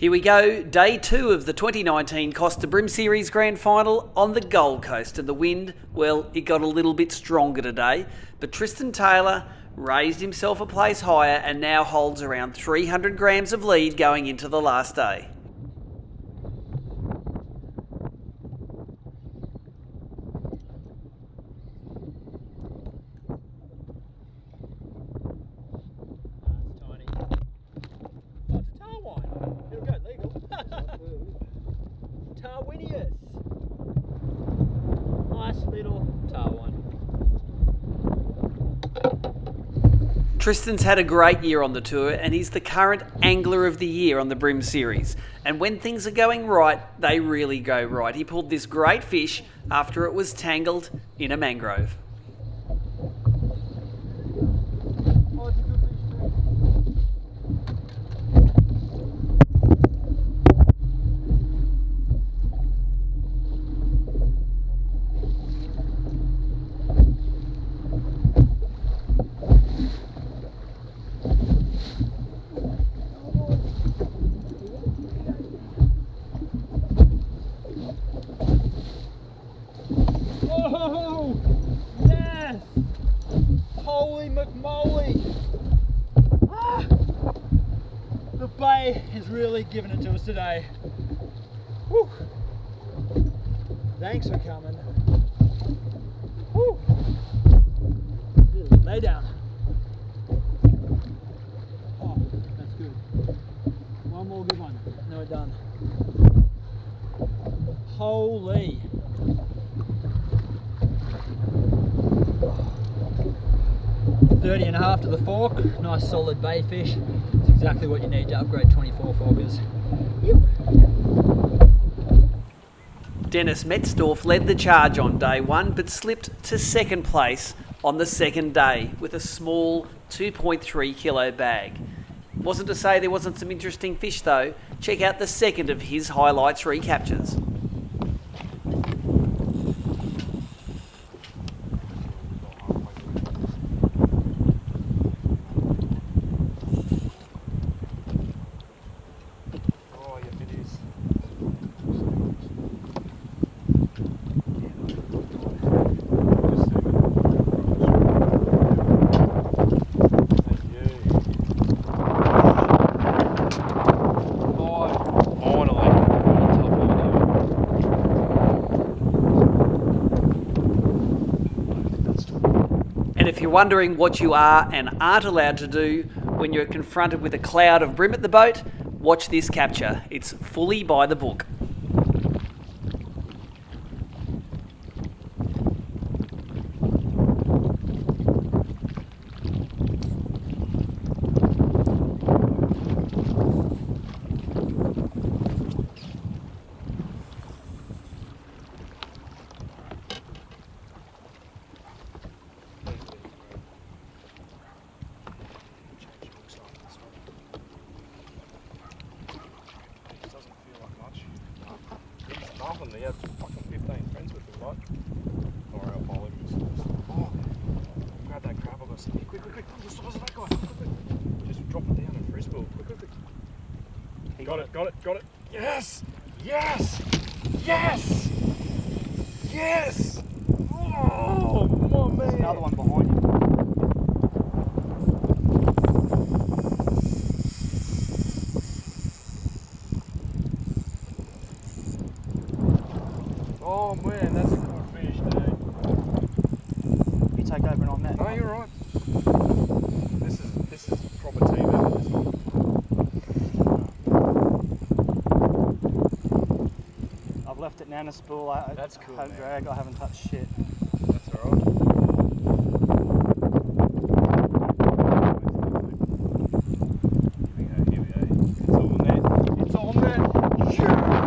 Here we go, day 2 of the 2019 Costa BREAM Series Grand Final on the Gold Coast. And the wind, well, it got a little bit stronger today, but Tristan Taylor raised himself a place higher and now holds around 300 grams of lead going into the last day. Tristan's had a great year on the tour and he's the current Angler of the Year on the BREAM Series. And when things are going right, they really go right. He pulled this great fish after it was tangled in a mangrove. Oh, yes! Holy McMoly! Ah, the bay has really given it to us today. Whew. Thanks for coming. Whew. Lay down. Oh, that's good. One more good one. Then we're done. Holy. 30.5 to the fork, nice solid bay fish. It's exactly what you need to upgrade 24 forkers. Dennis Metzdorf led the charge on day 1 but slipped to second place on the second day with a small 2.3 kilo bag. Wasn't to say there wasn't some interesting fish though. Check out the second of his highlights recaptures. And if you're wondering what you are and aren't allowed to do when you're confronted with a cloud of bream at the boat, watch this capture. It's fully by the book. Nothing, he had fucking 15 friends with him, right? Or our follow him. Oh, grab that crab, I've got something. Quick, the size of that guy, quick. Just drop it down and frisbee, quick. He got it. Yes! Oh, come on, man. There's another one behind you. Oh man, that's a good fish, dude. You take over and I'm that. No, you're right. This is proper team effort, this one. I've left it now in a spool. That's cool, I haven't man. dragged, I haven't touched shit. That's alright. Here we go. It's on there. Yeah!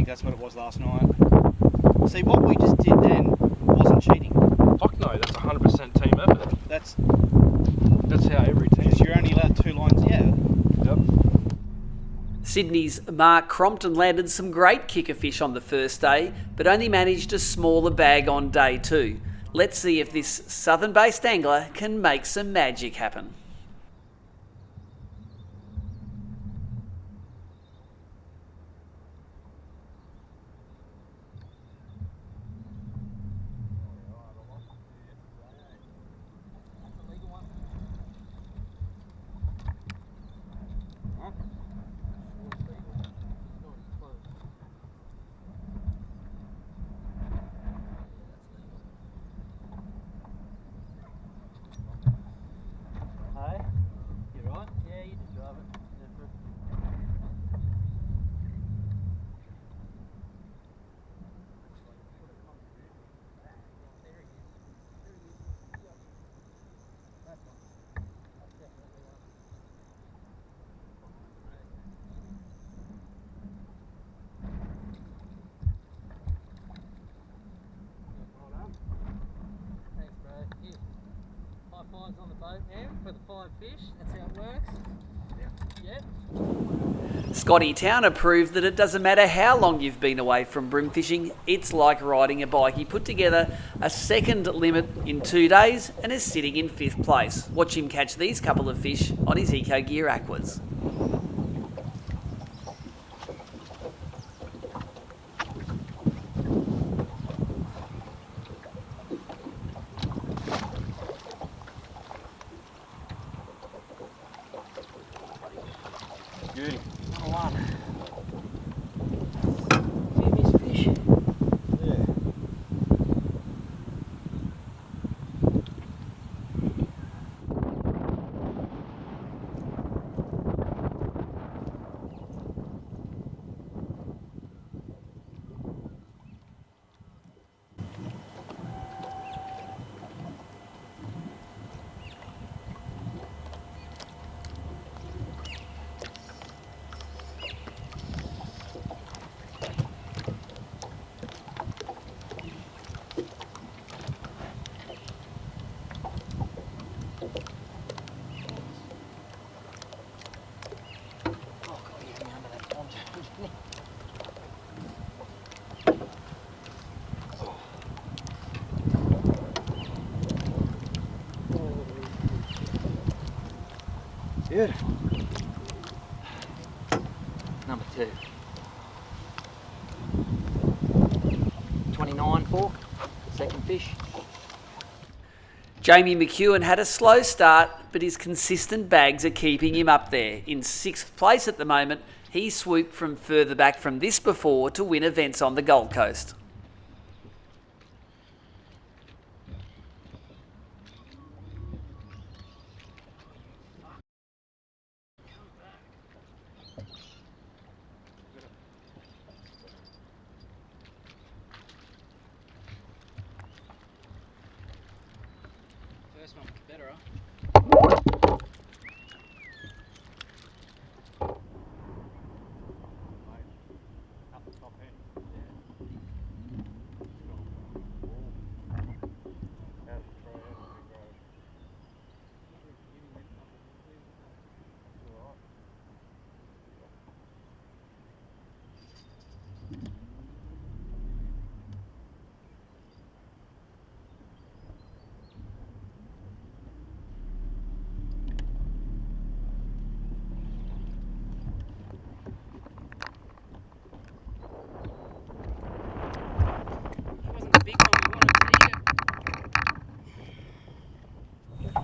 That's what it was last night. See, what we just did then wasn't cheating. Fuck no, that's 100% team effort. That's how every team. You're only allowed 2 lines, yeah. Yep. Sydney's Mark Crompton landed some great kicker fish on the first day, but only managed a smaller bag on day 2. Let's see if this southern-based angler can make some magic happen. Fives on the boat now for the 5 fish. That's how it works. Yep. Scottie Towner proved that it doesn't matter how long you've been away from bream fishing, it's like riding a bike. He put together a second limit in 2 days and is sitting in 5th place. Watch him catch these couple of fish on his Eco Gear Aquas. Good. Number 1. Fish. Yeah. Good. Number 2. 29 fork, second fish. Jamie McEwen had a slow start, but his consistent bags are keeping him up there. In 6th place at the moment, he swooped from further back from this before to win events on the Gold Coast. First one was better, huh?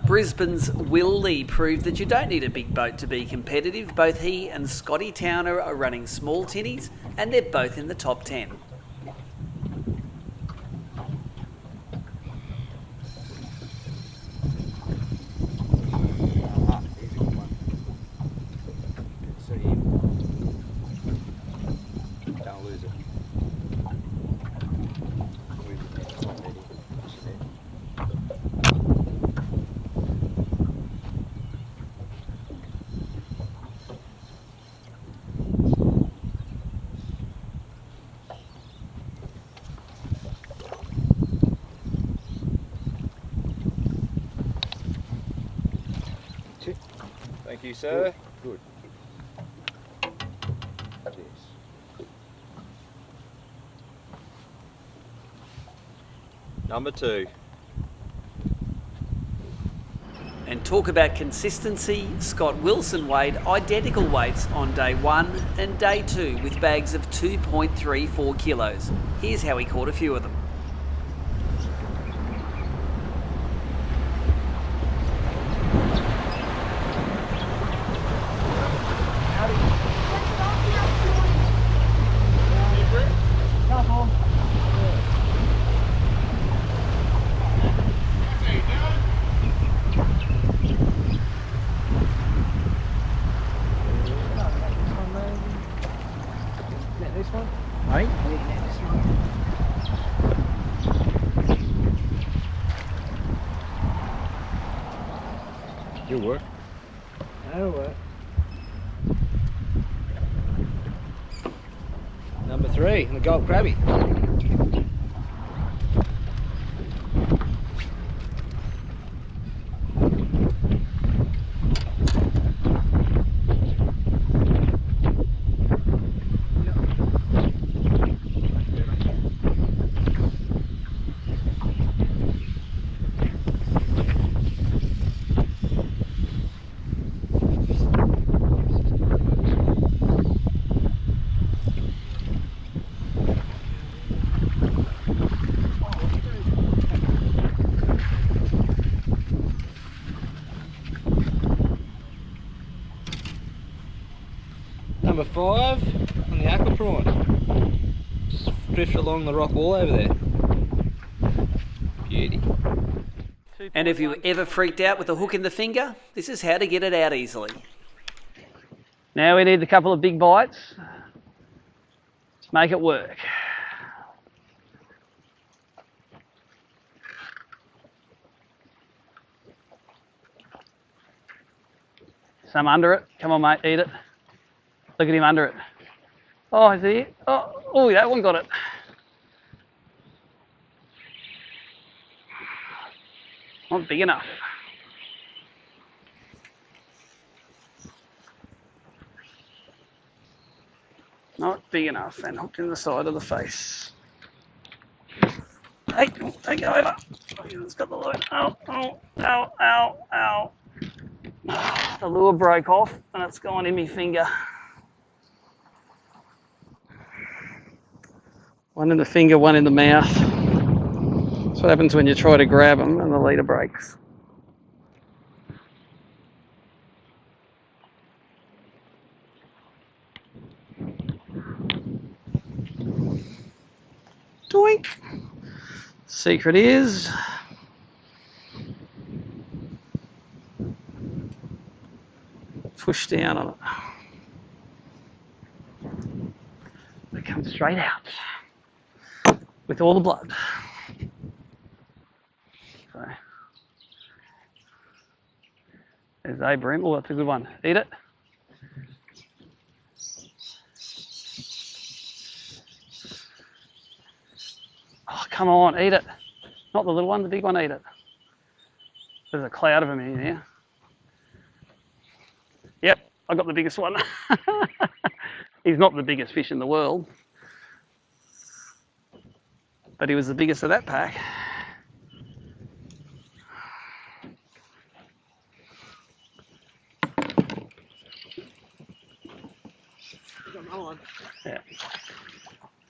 Brisbane's Will Lee proved that you don't need a big boat to be competitive. Both he and Scottie Towner are running small tinnies, and they're both in the top 10. Don't lose it. Thank you, sir. Good. Number 2. And talk about consistency, Scott Willson weighed identical weights on day 1 and day 2 with bags of 2.34 kilos. Here's how he caught a few of them. This one? Hey? This one. You'll work. That'll work. Number 3, the gold crabby. Number 5 on the aqua prawn. Just drift along the rock wall over there. Beauty. And if you ever freaked out with a hook in the finger, this is how to get it out easily. Now we need a couple of big bites to make it work. Some under it. Come on, mate, eat it. Look at him under it. Oh, is he? Oh, that one got it. Not big enough. Not big enough, and hooked in the side of the face. Hey, take it over. It's got the line. Ow, ow, ow, ow, ow. The lure broke off and it's gone in my finger. One in the finger, one in the mouth. That's what happens when you try to grab them and the leader breaks. Doink! Secret is push down on it. It comes straight out with all the blood. So there's a bream. Oh, that's a good one. Eat it. Oh, come on, eat it. Not the little one, the big one, eat it. There's a cloud of them in here. Yep, I got the biggest one. He's not the biggest fish in the world, but he was the biggest of that pack. Yeah.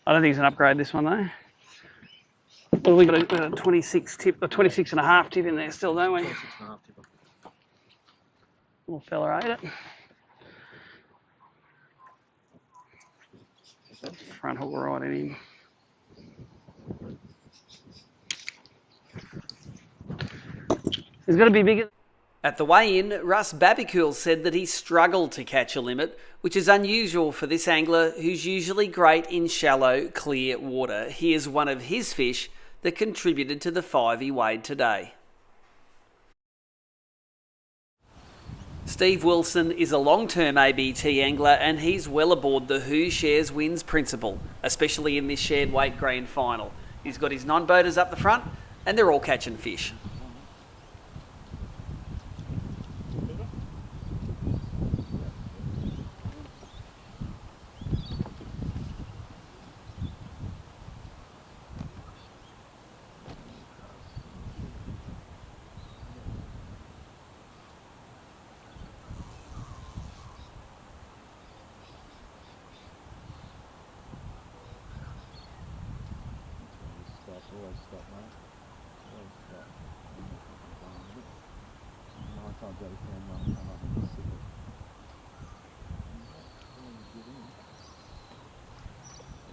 I don't think it's an upgrade, this one though. Well, we've got a 26 tip, a 26 and a half tip in there still, don't we? 26 and a half tipper. Little fella ate it. Front hook right in him. He's got to be bigger. At the weigh-in, Russ Babicule said that he struggled to catch a limit, which is unusual for this angler who's usually great in shallow, clear water. Here's one of his fish that contributed to the 5 he weighed today. Steve Willson is a long-term ABT angler and he's well aboard the who shares wins principle, especially in this shared weight grand final. He's got his non-boaters up the front and they're all catching fish. Always stop, mate. Always stop. 9 times out of 10, they'll come up and sit it. Get in.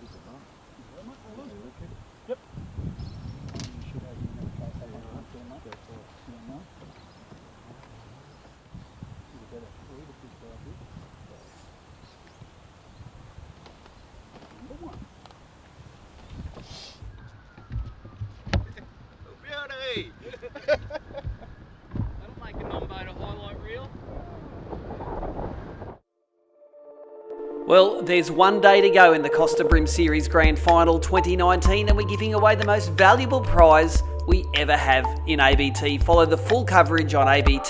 Is it not? Yep. You should have in that case. That's all. Yeah, no? Should have better three to fish like this. Number 1. Beauty! That'll make a non-beta highlight reel. Well, there's one day to go in the Costa BREAM Series Grand Final 2019 and we're giving away the most valuable prize we ever have in ABT. Follow the full coverage on abt.org.au.